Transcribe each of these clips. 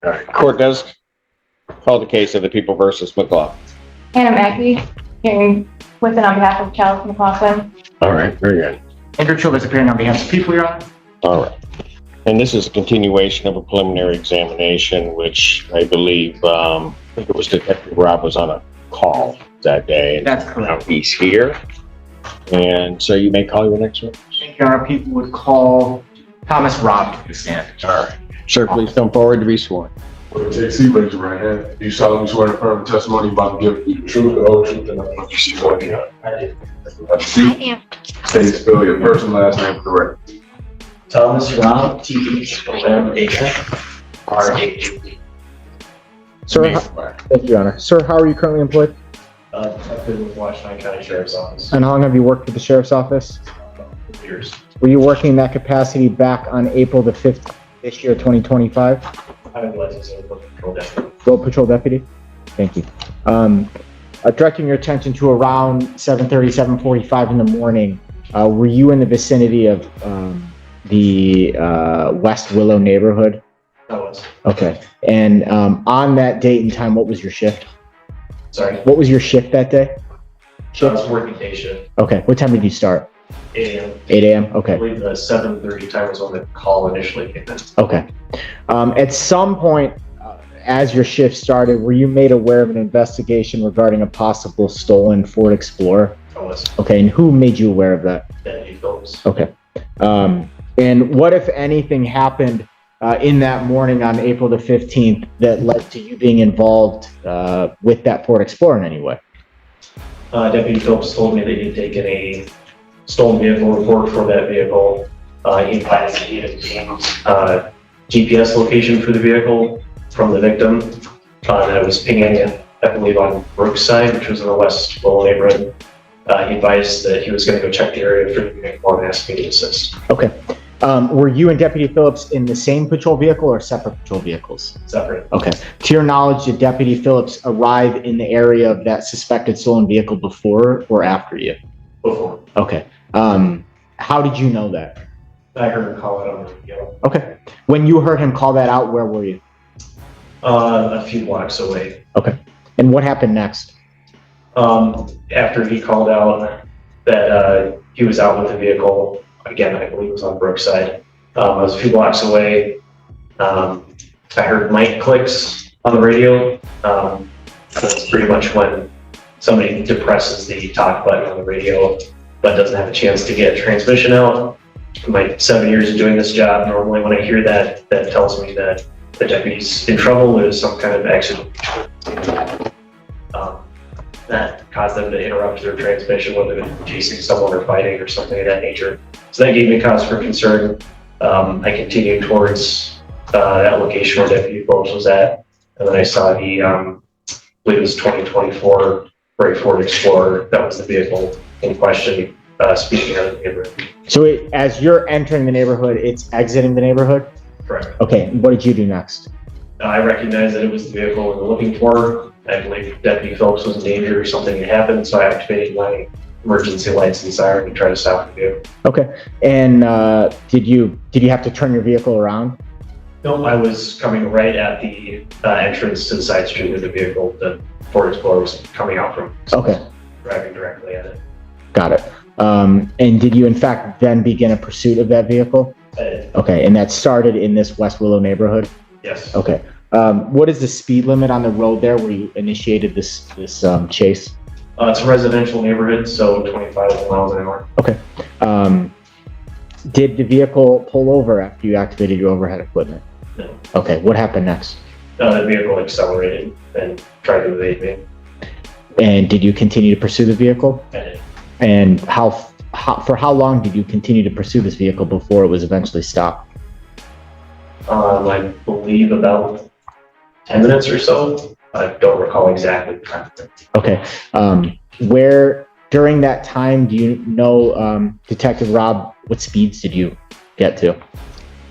All right, court does call the case of the People versus McLaughlin. Hannah Mackey, hearing with and on behalf of Charles McLaughlin. All right, very good. Andrew Childers appearing on behalf of the people, Your Honor. All right. And this is a continuation of a preliminary examination, which I believe, I think it was Detective Rob was on a call that day. That's correct. Now he's here. And so you may call your next witness. Thank you, Your Honor. People would call Thomas Robb to the stand. All right. Sir, please come forward to be sworn. Take seat, raise your right hand. Do you solemnly swear to affirm the testimony about to give the truth, the whole truth, and nothing but the truth? I am. State, spell your first and last name correct. Thomas Robb, THOMAS, Sir, thank you, Your Honor. Sir, how are you currently employed? I've been with Washington County Sheriff's Office And how long have you worked with the Sheriff's Office? for years. Were you working in that capacity back on April the 5th this year, 2025? I'm a licensed Road Patrol deputy. Road Patrol Deputy? Thank you. Directing your attention to around 7:30, 7:45 in the morning, were you in the vicinity of the West Willow neighborhood? I was. Okay. And on that date and time, what was your shift? Sorry. What was your shift that day? I was working day shift, Okay. What time did you start? 8 a.m. 8 a.m.? I Okay. believe the 7:30 time was when the call initially came in. Okay. At some point, as your shift started, were you made aware of an investigation regarding a possible stolen Ford Explorer? I was. Okay. And who made you aware of that? Deputy Phillips. Okay. And what, if anything, happened in that morning on April the 15th that led to you being involved with that Ford Explorer in any way? Deputy Phillips told me that he'd taken a stolen vehicle report for that vehicle. He advised that he had obtained GPS location for the vehicle from the victim. That it was pinging it, I believe, on Brookside, which was in the West Willow neighborhood. He advised that he was going to go check the area for the vehicle and asked me to assist. Okay. Were you and Deputy Phillips in the same patrol vehicle or separate patrol vehicles? Separate. Okay. To your knowledge, did Deputy Phillips arrive in the area of that suspected stolen vehicle before or after you? Before. Okay. How did you know that? I heard him call it on the radio. Okay. When you heard him call that out, where were you? A few blocks away. Okay. And what happened next? After he called out that he was out with the vehicle, again, I believe it was on Brookside. I was a few blocks away. I heard mic clicks on the radio. That's pretty much when somebody depresses the talk button on the radio, but doesn't have a chance to get transmission out. In my 7 years of doing this job, normally when I hear that, that tells me that the deputy's in trouble. There's some kind of accident that caused them to interrupt their transmission, whether they're chasing someone or fighting or something of that nature. So that gave me cause for concern. I continued towards that location where Deputy Phillips was at, and then I saw the, I believe it was 2024 gray Ford Explorer. That was the vehicle in question, speaking out of the neighborhood. So as you're entering the neighborhood, it's exiting the neighborhood? Correct. Okay. And what did you do next? I recognized that it was the vehicle we were looking for. I believe Deputy Phillips was in danger or something had happened, so I activated my emergency lights and siren to try to stop the vehicle. Okay. And did you have to turn your vehicle around? No, I was coming right at the entrance to the side street where the vehicle, the Ford Explorer, was coming out from. So Okay. I was driving directly at it. Got it. And did you in fact then begin a pursuit of that vehicle? I did. Okay. And that started in this West Willow neighborhood? Yes. Okay. What is the speed limit on the road there where you initiated this chase? It's a residential neighborhood, so 25 miles an hour. Okay. Did the vehicle pull over after you activated your overhead equipment? No. Okay. What happened next? The vehicle accelerated and tried to evade me. And did you continue to pursue the vehicle? I did. And for how long did you continue to pursue this vehicle before it was eventually stopped? I believe about 10 minutes or so. I don't recall exactly the time. Okay. Where during that time, do you know, Detective Rob, what speeds did you get to?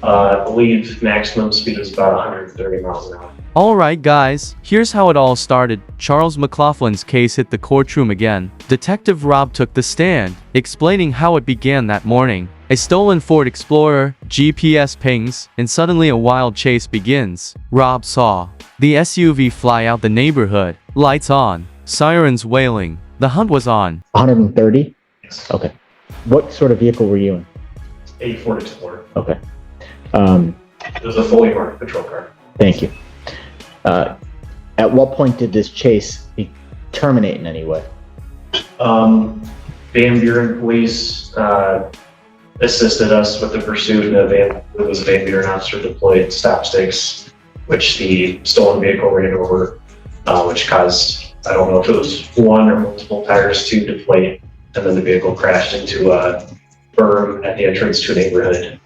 I believe maximum speed was about 130 miles an hour. Alright guys, here's how it all started. Charles McLaughlin's case hit the courtroom again. Detective Rob took the stand, explaining how it began that morning. A stolen Ford Explorer, GPS pings, and suddenly a wild chase begins. Rob saw the SUV fly out the neighborhood, lights on, sirens wailing. The hunt was on. 130? Yes. Okay. What sort of vehicle were you in? A Ford Explorer. Okay. It was a fully marked patrol car. Thank you. At what point did this chase terminate in any way? Van Buren police assisted us with the pursuit. It was a Van Buren officer deployed stop sticks, which the stolen vehicle ran over, which caused, I don't know if it was one or multiple tires to deflate, and then the vehicle crashed into a berm at the entrance to a neighborhood.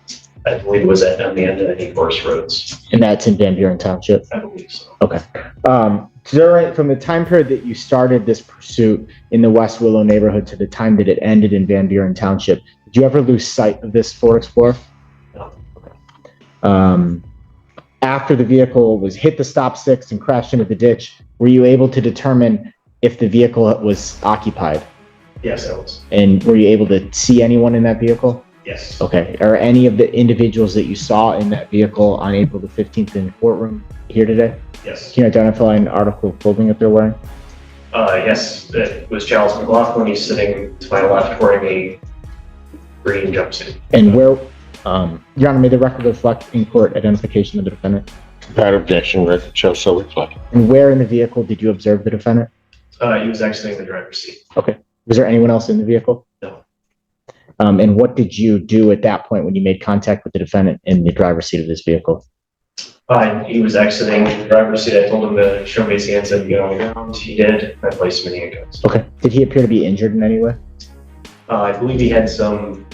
I believe it was on the end of any Forest roads. And that's in Van Buren Township? I believe so. Okay. From the time period that you started this pursuit in the West Willow neighborhood to the time that it ended in Van Buren Township, did you ever lose sight of this Ford Explorer? No. Okay. After the vehicle was hit the stop sticks and crashed into the ditch, were you able to determine if the vehicle was occupied? Yes, I was. And were you able to see anyone in that vehicle? Yes. Okay. Are any of the individuals that you saw in that vehicle on April the 15th in the courtroom here today? Yes. Can you identify an article of clothing that they're wearing? Yes, it was Charles McLaughlin. He's sitting to my left wearing a green jumpsuit. And where, Your Honor, may the record reflect in court identification of the defendant? Without objection, record shows so reflect. And where in the vehicle did you observe the defendant? He was exiting the driver's seat. Okay. Was there anyone else in the vehicle? No. And what did you do at that point when you made contact with the defendant in the driver's seat of this vehicle? He was exiting the driver's seat. I told him to show me his hands and get on the ground. He did. I placed him in handcuffs. Okay. Did he appear to be injured in any way? I believe he had some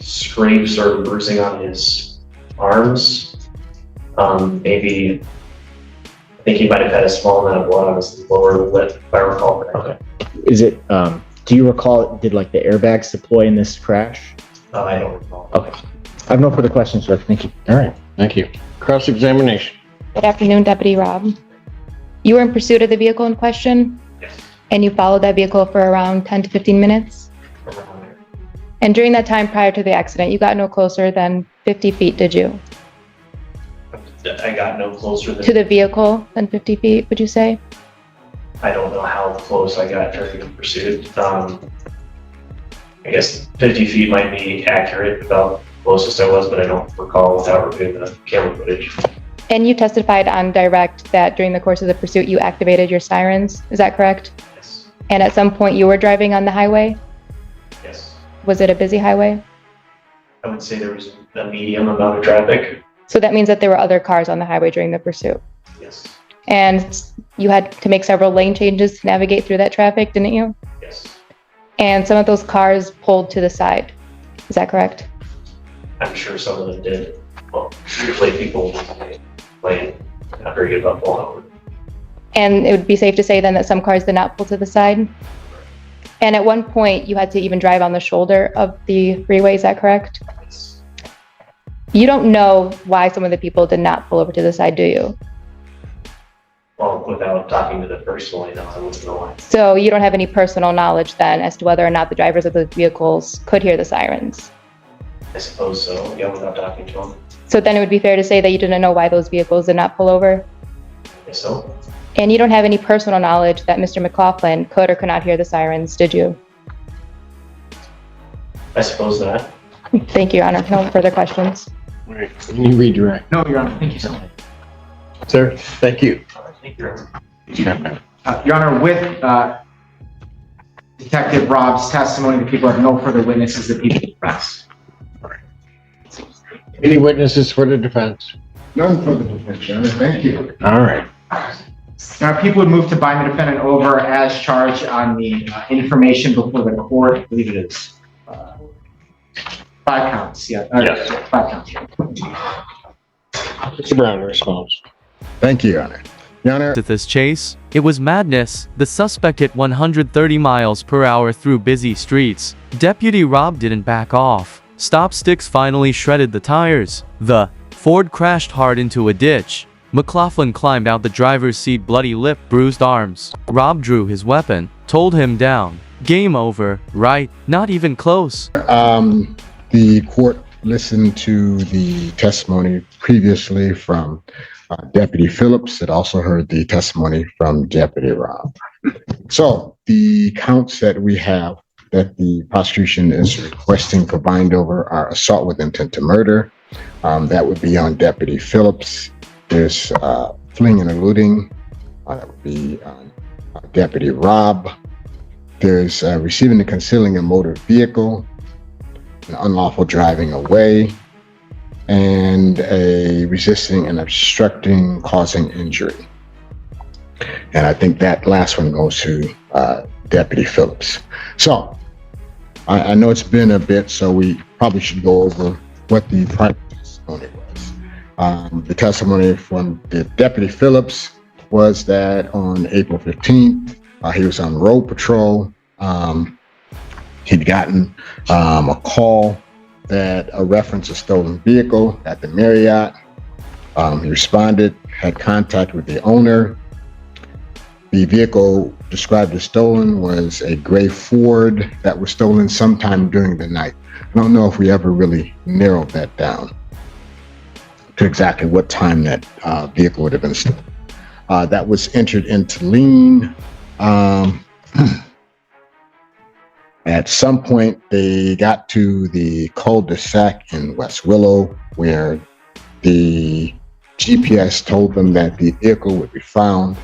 scrapes or bruising on his arms. Maybe, I think he might have had a small amount of blood on his lower lip, if I recall correctly. Okay. Is it, do you recall, did like the airbags deploy in this crash? I don't recall. Okay. I have no further questions, sir. Thank you. All right, thank you. Cross-examination. Good afternoon, Deputy Rob. You were in pursuit of the vehicle in question, Yes. and you followed that vehicle for around 10 to 15 minutes. Around there. And during that time prior to the accident, you got no closer than 50 feet, did you? I got no closer To than, the vehicle than 50 feet, would you say? I don't know how close I got during the pursuit. I guess 50 feet might be accurate about closest I was, but I don't recall without reviewing the camera footage. And you testified on direct that during the course of the pursuit, you activated your sirens. Is that correct? Yes. And at some point, you were driving on the highway. Yes. Was it a busy highway? I would say there was a medium amount of traffic. So that means that there were other cars on the highway during the pursuit. Yes. And you had to make several lane changes to navigate through that traffic, didn't you? Yes. And some of those cars pulled to the side. Is that correct? I'm sure some of them did. Well, usually people play not very good about pulling over. And it would be safe to say then that some cars did not pull to the side? And at one point, you had to even drive on the shoulder of the freeway, is that correct? Yes. You don't know why some of the people did not pull over to the side, do you? Well, without talking to them personally, no, I wouldn't know why. So you don't have any personal knowledge then as to whether or not the drivers of those vehicles could hear the sirens? I suppose so, yeah, without talking to them. So then it would be fair to say that you didn't know why those vehicles did not pull over? I guess so. And you don't have any personal knowledge that Mr. McLaughlin could or could not hear the sirens, did you? I suppose not. Thank you, Your Honor. No further questions. All right, can you redirect? No, Your Honor, thank you so much. Sir, thank you. Thank you. Your Honor, with Detective Rob's testimony, the people have no further witnesses, the people rest. Any witnesses for the defense? None for the defense, Your Honor. Thank you. All right. Now, people would move to bind the defendant over as charged on the information before the court. I believe it is 5 counts, yeah. Yes. 5 counts. Mr. Brown responds. Thank you, Your Honor. Your Honor, To this chase, it was madness. The suspect hit 130 miles per hour through busy streets. Deputy Rob didn't back off. Stop sticks finally shredded the tires. The Ford crashed hard into a ditch. McLaughlin climbed out the driver's seat, bloody lip, bruised arms. Rob drew his weapon, told him down. Game over, right? Not even close. The court listened to the testimony previously from Deputy Phillips. It also heard the testimony from Deputy Rob. So the counts that we have that the prosecution is requesting for bind over are assault with intent to murder. That would be on Deputy Phillips. There's fleeing and eluding. That would be on Deputy Rob. There's receiving and concealing a motor vehicle, an unlawful driving away, and a resisting and obstructing causing injury. And I think that last one goes to Deputy Phillips. So I know it's been a bit, so we probably should go over what the prior testimony was. The testimony from the Deputy Phillips was that on April 15th, he was on road patrol. He'd gotten a call that referenced a stolen vehicle at the Marriott. He responded, had contact with the owner. The vehicle described as stolen was a gray Ford that was stolen sometime during the night. I don't know if we ever really narrowed that down to exactly what time that vehicle would have been stolen. That was entered into lien. At some point, they got to the cul-de-sac in West Willow, where the GPS told them that the vehicle would be found.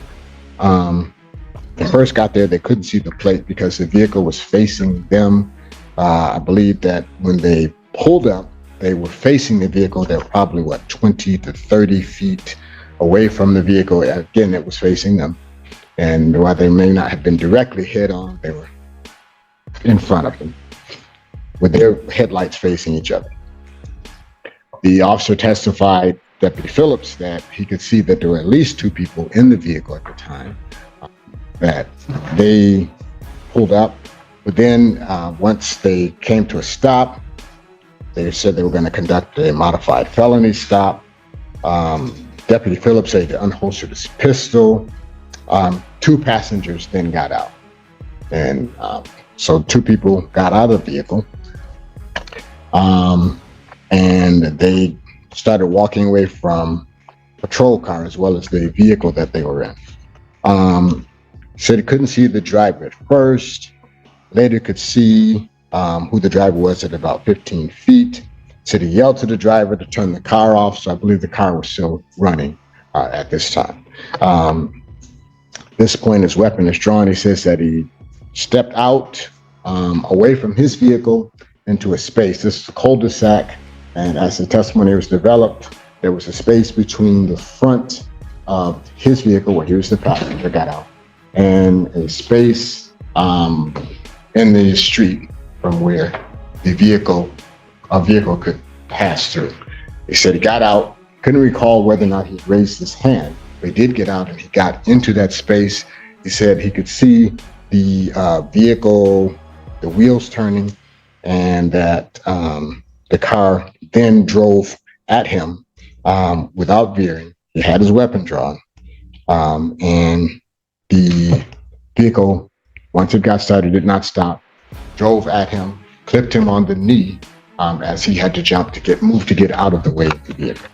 They first got there, they couldn't see the plate because the vehicle was facing them. I believe that when they pulled up, they were facing the vehicle. They were probably, 20 to 30 feet away from the vehicle. Again, it was facing them. And while they may not have been directly head on, they were in front of them with their headlights facing each other. The officer testified, Deputy Phillips, that he could see that there were at least two people in the vehicle at the time, that they pulled up. But then once they came to a stop, they said they were going to conduct a modified felony stop. Deputy Phillips said he unholstered his pistol. Two passengers then got out. And so two people got out of the vehicle. And they started walking away from patrol car as well as the vehicle that they were in. Said he couldn't see the driver at first. Later could see who the driver was at about 15 feet. Said he yelled to the driver to turn the car off. So I believe the car was still running at this time. This point, his weapon is drawn. He says that he stepped out away from his vehicle into a space. This is a cul-de-sac. And as the testimony was developed, there was a space between the front of his vehicle, where he was the passenger, got out, and a space in the street from where a vehicle could pass through. He said he got out, couldn't recall whether or not he raised his hand, but he did get out and he got into that space. He said he could see the vehicle, the wheels turning, and that the car then drove at him without veering. He had his weapon drawn, and the vehicle, once it got started, did not stop, drove at him, clipped him on the knee as he had to jump to move to get out of the way of the vehicle.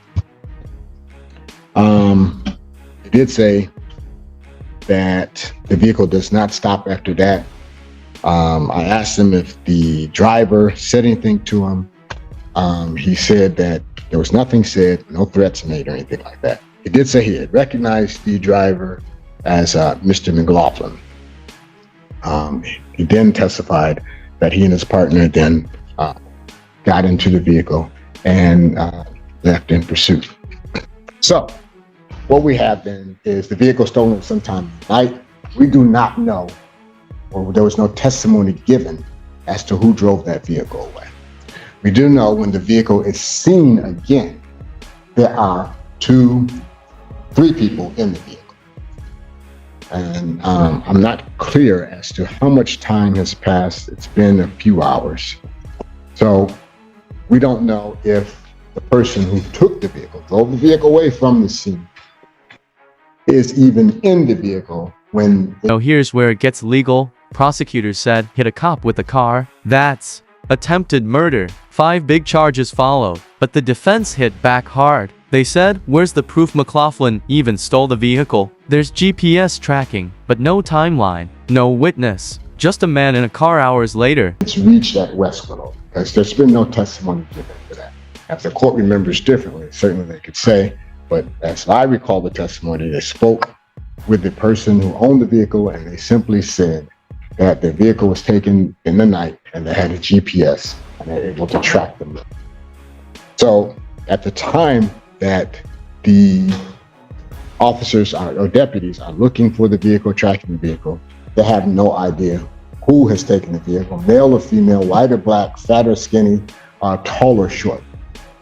He did say that the vehicle does not stop after that. I asked him if the driver said anything to him. He said that there was nothing said, no threats made or anything like that. He did say he had recognized the driver as Mr. McLaughlin. He then testified that he and his partner then got into the vehicle and left in pursuit. So what we have then is the vehicle stolen sometime at night. We do not know, or there was no testimony given as to who drove that vehicle away. We do know when the vehicle is seen again, there are 3 people in the vehicle. And I'm not clear as to how much time has passed. It's been a few hours. So We don't know if the person who took the vehicle, drove the vehicle away from the scene, is even in the vehicle when Now here's where it gets legal. Prosecutors said, hit a cop with a car. That's attempted murder. 5 big charges followed, but the defense hit back hard. They said, where's the proof McLaughlin even stole the vehicle? There's GPS tracking, but no timeline, no witness, just a man in a car hours later. it's reached at Westwood, because there's been no testimony given to that. If the court remembers differently, certainly they could say, but as I recall the testimony, they spoke with the person who owned the vehicle and they simply said that the vehicle was taken in the night and they had a GPS and they were able to track them. So at the time that the officers or deputies are looking for the vehicle, tracking the vehicle, they have no idea who has taken the vehicle, male or female, white or black, fat or skinny, tall or short.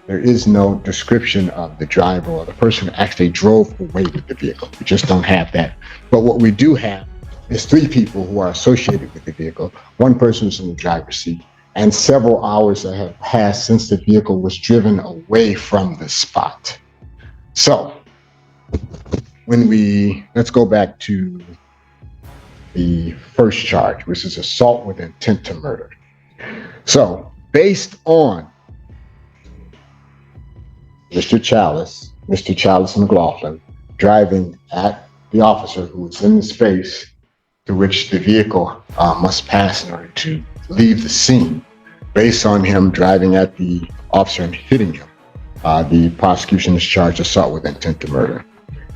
There is no description of the driver or the person who actually drove away with the vehicle. We just don't have that. But what we do have is 3 people who are associated with the vehicle. 1 person is in the driver's seat, and several hours that have passed since the vehicle was driven away from the spot. So let's go back to the first charge, which is assault with intent to murder. So based on Mr. Chalice McLaughlin driving at the officer who was in the space to which the vehicle must pass in order to leave the scene, based on him driving at the officer and hitting him, the prosecution is charged assault with intent to murder.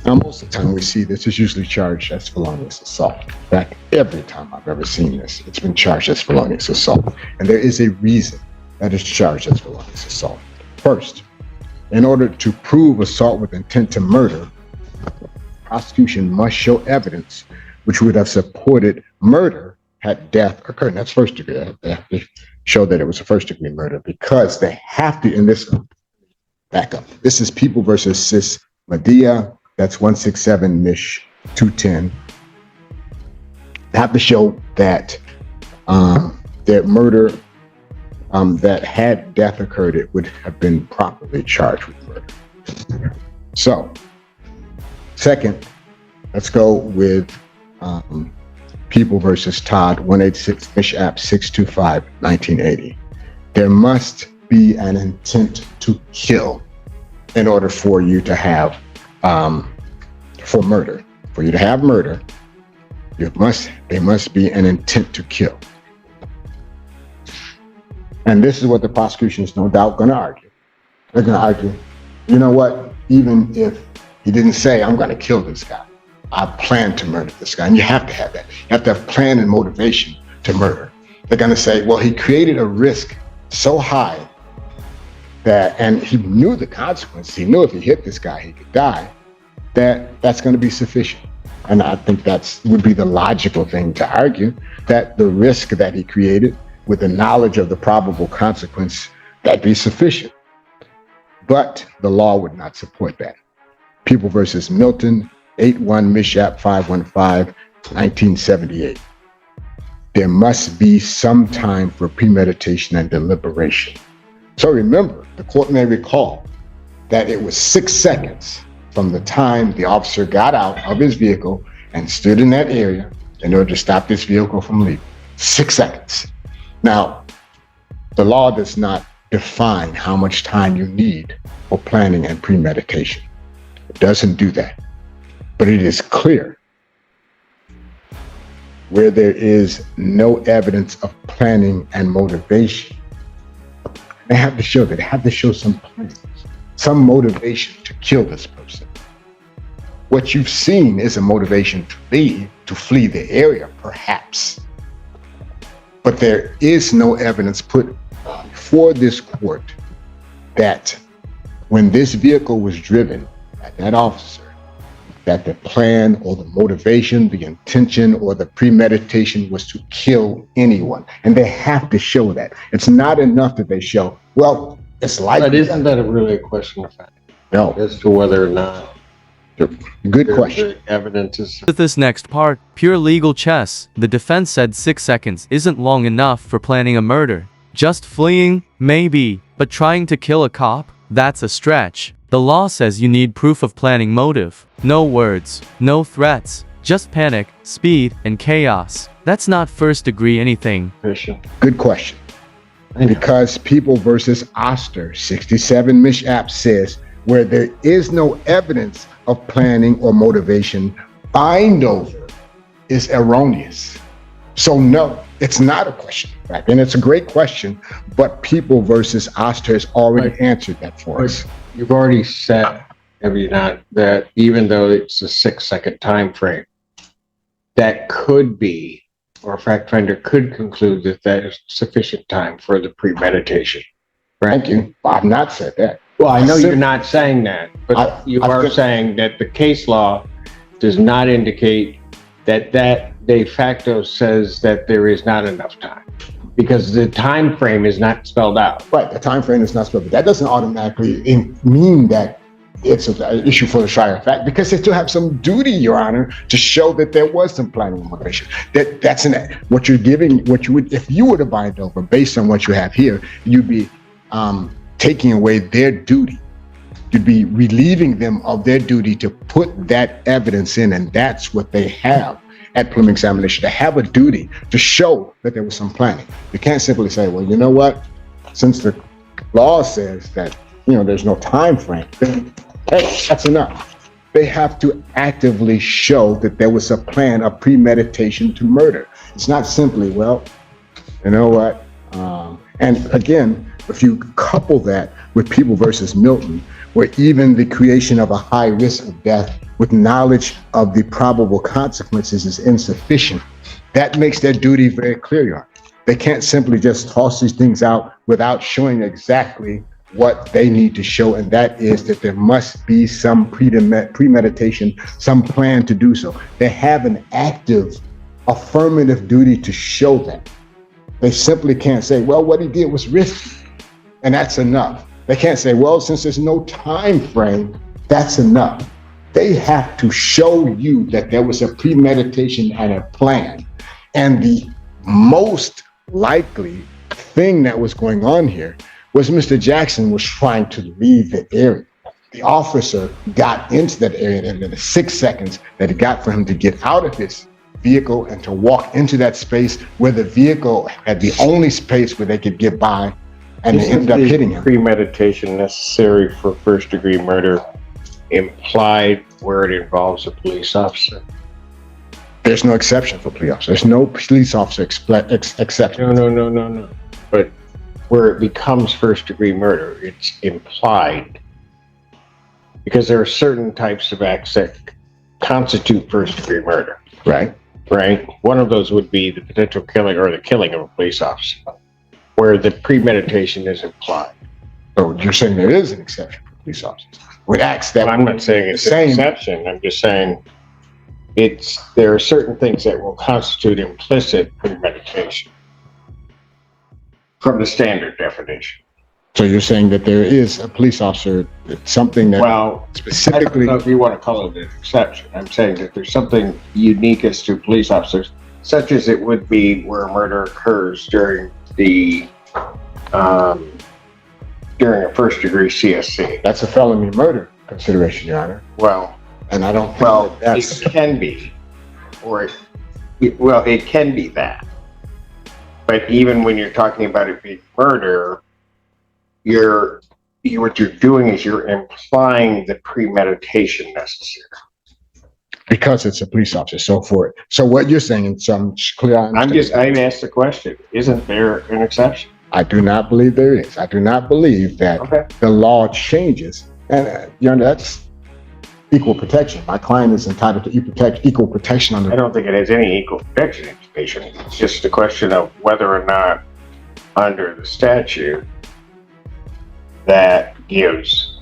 Now, most of the time we see this is usually charged as felonious assault. In fact, every time I've ever seen this, it's been charged as felonious assault. And there is a reason that it's charged as felonious assault. First, in order to prove assault with intent to murder, prosecution must show evidence which would have supported murder had death occurred. And that's first degree. They have to show that it was a first degree murder because they have to, in this, back up. This is People versus Sis Medea. That's 167 Mich 210. They have to show that that murder, that had death occurred, it would have been properly charged with murder. So, second, let's go with People versus Todd, 186 Mich App 625, 1980. There must be an intent to kill in order for you to have, for murder. For you to have murder, there must be an intent to kill. And this is what the prosecution is no doubt going to argue. They're going to argue, you know what, even if he didn't say, I'm going to kill this guy, I plan to murder this guy. And you have to have that. You have to have plan and motivation to murder. They're going to say, well, he created a risk so high that, and he knew the consequences. He knew if he hit this guy, he could die, that's going to be sufficient. And I think would be the logical thing to argue, that the risk that he created with the knowledge of the probable consequence, that'd be sufficient. But the law would not support that. People versus Milton, 81 Mishap 515, 1978. There must be some time for premeditation and deliberation. So remember, the court may recall that it was 6 seconds from the time the officer got out of his vehicle and stood in that area in order to stop this vehicle from leaving. 6 seconds. Now, the law does not define how much time you need for planning and premeditation. It doesn't do that. But it is clear where there is no evidence of planning and motivation. They have to show that. They have to show some plan, some motivation to kill this person. What you've seen is a motivation to flee the area, perhaps. But there is no evidence put before this court that when this vehicle was driven at that officer, that the plan or the motivation, the intention or the premeditation was to kill anyone. And they have to show that. It's not enough that they show, well, it's likely. But isn't that really a question of fact? No. As to whether or not Good question. the evidence is. With this next part, pure legal chess, the defense said 6 seconds isn't long enough for planning a murder. Just fleeing? Maybe. But trying to kill a cop? That's a stretch. The law says you need proof of planning motive. No words, no threats, just panic, speed, and chaos. That's not first degree anything. Christian. Good question. Because People versus Oster 67 Mishap says where there is no evidence of planning or motivation, bind over is erroneous. So no, it's not a question of fact. And it's a great question, but People versus Oster has already answered that for us. You've already said, have you not, that even though it's a 6-second time frame, that could be, or a fact finder could conclude that that is sufficient time for the premeditation. Thank you. I've not said that. Well, I know you're not saying that, but you I are think- saying that the case law does not indicate that that de facto says that there is not enough time, because the time frame is not spelled out. Right, the time frame is not specified. That doesn't automatically mean that it's an issue for the trier of fact, because they still have some duty, Your Honor, to show that there was some planning and motivation. That's what you're giving. What you would, if you were to bind over based on what you have here, you'd be taking away their duty. You'd be relieving them of their duty to put that evidence in, and that's what they have at preliminary examination. They have a duty to show that there was some planning. You can't simply say, well, you know what? Since the law says that, there's no time frame, then hey, that's enough. They have to actively show that there was a plan, a premeditation to murder. It's not simply, well, you know what? And again, if you couple that with People versus Milton, where even the creation of a high risk of death with knowledge of the probable consequences is insufficient, that makes their duty very clear, Your Honor. They can't simply just toss these things out without showing exactly what they need to show, and that is that there must be some premeditation, some plan to do so. They have an active, affirmative duty to show that. They simply can't say, well, what he did was risky, and that's enough. They can't say, well, since there's no time frame, that's enough. They have to show you that there was a premeditation and a plan. And the most likely thing that was going on here was Mr. Jackson was trying to leave the area. The officer got into that area, and in the 6 seconds that it got for him to get out of his vehicle and to walk into that space where the vehicle had the only space where they could get by, and they ended up hitting him. Premeditation necessary for first-degree murder implied where it involves a police officer. There's no exception for police officers. There's no police officer exception. No. But where it becomes first-degree murder, it's implied, because there are certain types of acts that constitute first-degree murder. Right. One of those would be the potential killing or the killing of a police officer, where the premeditation is implied. So you're saying there is an exception for police officers with acts that I'm not saying it's an exception. I'm just saying there are certain things that will constitute implicit premeditation from the standard definition. So you're saying that there is a police officer, something that specifically. I don't know if you want to call it an exception. I'm saying that there's something unique as to police officers, such as it would be where murder occurs during a first-degree CSC. That's a felony murder consideration, Your Honor. Well, and I don't. It can be, it can be that. But even when you're talking about it being murder, what you're doing is you're implying the premeditation necessary. Because it's a police officer, so what you're saying in some clear. I asked the question, isn't there an exception? I do not believe there is. I do not believe that the law changes. And that's equal protection. My client is entitled to equal protection under. I don't think it has any equal protection implication. It's just a question of whether or not under the statute that gives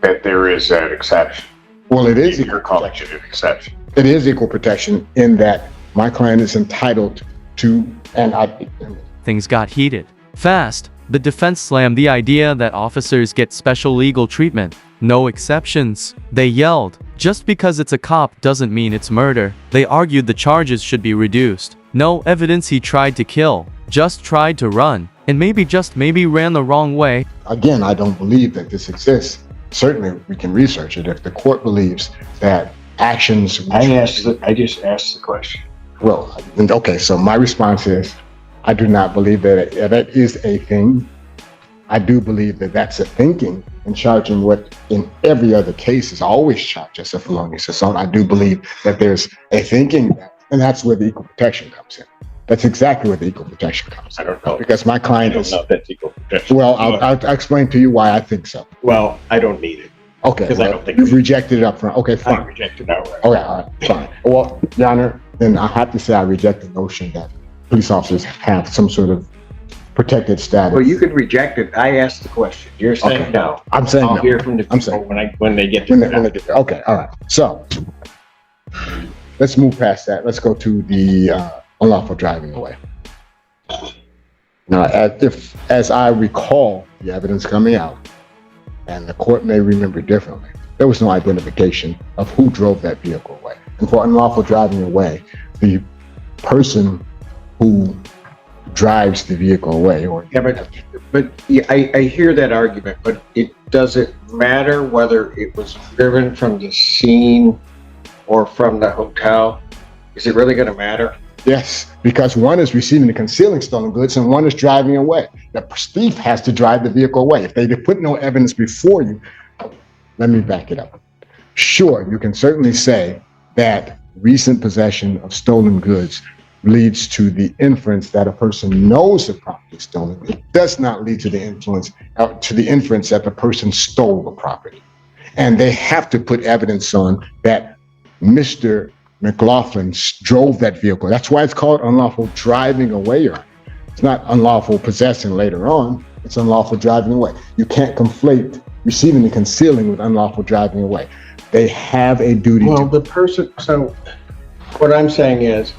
that there is an exception. Well, it is equal protection. An exception. It is equal protection in that my client is entitled to, Things got heated fast. The defense slammed the idea that officers get special legal treatment. No exceptions. They yelled, just because it's a cop doesn't mean it's murder. They argued the charges should be reduced. No evidence he tried to kill, just tried to run. and maybe just maybe ran the wrong way. Again, I don't believe that this exists. Certainly, we can research it. If the court believes that actions. I just asked the question. Well, okay, so my response is, I do not believe that that is a thing. I do believe that that's a thinking and charging what in every other case is always charged as a felonious assault. I do believe that there's a thinking, and that's where the equal protection comes in. That's exactly where the equal protection comes in. I don't know. Because my client is, know if that's equal protection. well, I'll explain to you why I think so. Well, I don't need it. Okay, Because I well, don't think you've rejected it up front. Okay, I fine. rejected outright. Okay, all right, fine. Well, Your Honor, then I have to say I reject the notion that police officers have some sort of protected status. Well, you could reject it. I asked the question. You're saying Okay. no. I'm saying I'll no. hear from the I'm people saying When they get to when they get there. Okay, all right. So let's move past that. Let's go to the unlawful driving away. Now, as I recall the evidence coming out, and the court may remember differently, there was no identification of who drove that vehicle away. And for unlawful driving away, the person who drives the vehicle away, or Yeah, but yeah, I hear that argument, but does it matter whether it was driven from the scene or from the hotel? Is it really gonna matter? yes, because one is receiving and concealing stolen goods and one is driving away. The thief has to drive the vehicle away. If they put no evidence before you, let me back it up. Sure, you can certainly say that recent possession of stolen goods leads to the inference that a person knows the property is stolen. It does not lead to the inference that the person stole the property. And they have to put evidence on that Mr. McLaughlin drove that vehicle. That's why it's called unlawful driving away, Your Honor. It's not unlawful possessing later on. It's unlawful driving away. You can't conflate receiving and concealing with unlawful driving away. They have a duty Well, to. the person, so what I'm saying is,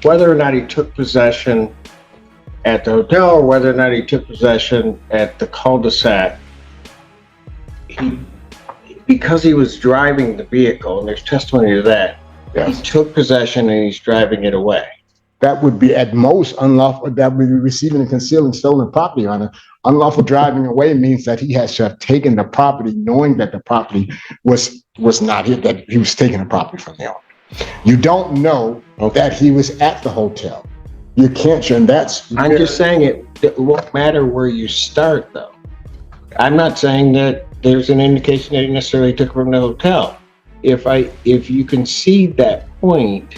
whether or not he took possession at the hotel or whether or not he took possession at the cul-de-sac, because he was driving the vehicle, and there's testimony to that, Yes. he took possession and he's driving it away. That would be at most unlawful, that would be receiving and concealing stolen property, Your Honor. Unlawful driving away means that he has to have taken the property knowing that the property was not his, that he was taking the property from the owner. You don't know that he was at the hotel. You can't, and that's. I'm just saying it won't matter where you start, though. I'm not saying that there's an indication that he necessarily took it from the hotel. If you concede that point,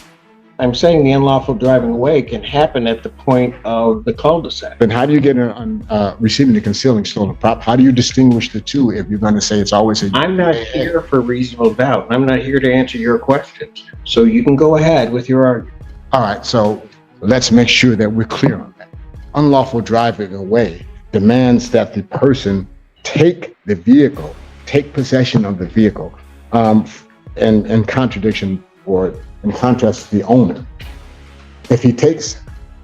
I'm saying the unlawful driving away can happen at the point of the cul-de-sac. Then how do you get receiving and concealing stolen property? How do you distinguish the two if you're going to say it's always a? I'm not here for reasonable doubt. I'm not here to answer your questions. So you can go ahead with your argument. All right, so let's make sure that we're clear on that. Unlawful driving away demands that the person take the vehicle, take possession of the vehicle, in contradiction or in contrast to the owner. If he takes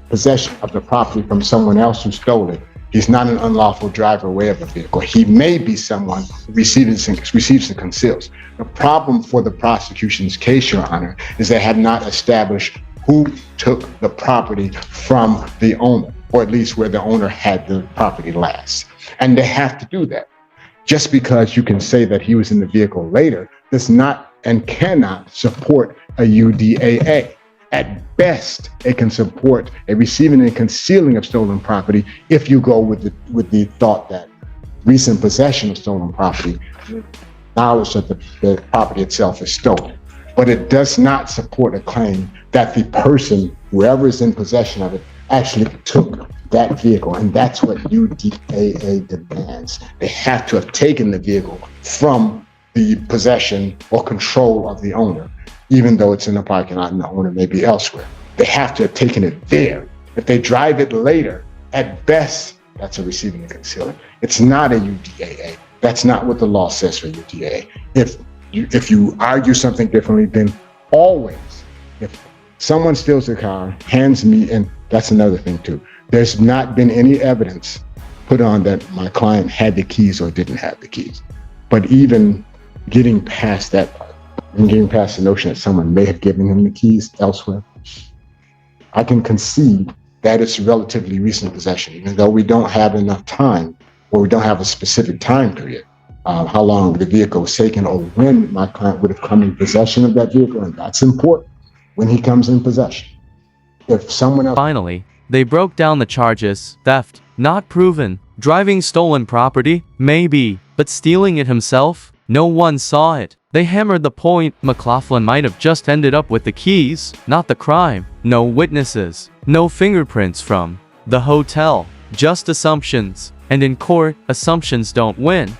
possession of the property from someone else who stole it, he's not an unlawful driver away of the vehicle. He may be someone who receives and conceals. The problem for the prosecution's case, Your Honor, is they have not established who took the property from the owner, or at least where the owner had the property last. And they have to do that. Just because you can say that he was in the vehicle later does not and cannot support a UDAA. At best, it can support a receiving and concealing of stolen property if you go with the thought that recent possession of stolen property, knowledge that the property itself is stolen. But it does not support a claim that the person, whoever is in possession of it, actually took that vehicle. And that's what UDAA demands. They have to have taken the vehicle from the possession or control of the owner, even though it's in the parking lot and the owner may be elsewhere. They have to have taken it there. If they drive it later, at best, that's a receiving and concealing. It's not a UDAA. That's not what the law says for UDAA. If you argue something differently, then always, if someone steals a car, hands me, and that's another thing too. There's not been any evidence put on that my client had the keys or didn't have the keys. But even getting past that part, and getting past the notion that someone may have given him the keys elsewhere, I can concede that it's relatively recent possession, even though we don't have enough time, or we don't have a specific time period, how long the vehicle was taken or when my client would have come in possession of that vehicle. And that's important, when he comes in possession. If someone else... Finally, they broke down the charges. Theft, not proven. Driving stolen property, maybe. But stealing it himself? No one saw it. They hammered the point McLaughlin might have just ended up with the keys, not the crime. No witnesses. No fingerprints from the hotel. Just assumptions. And in court, assumptions don't win.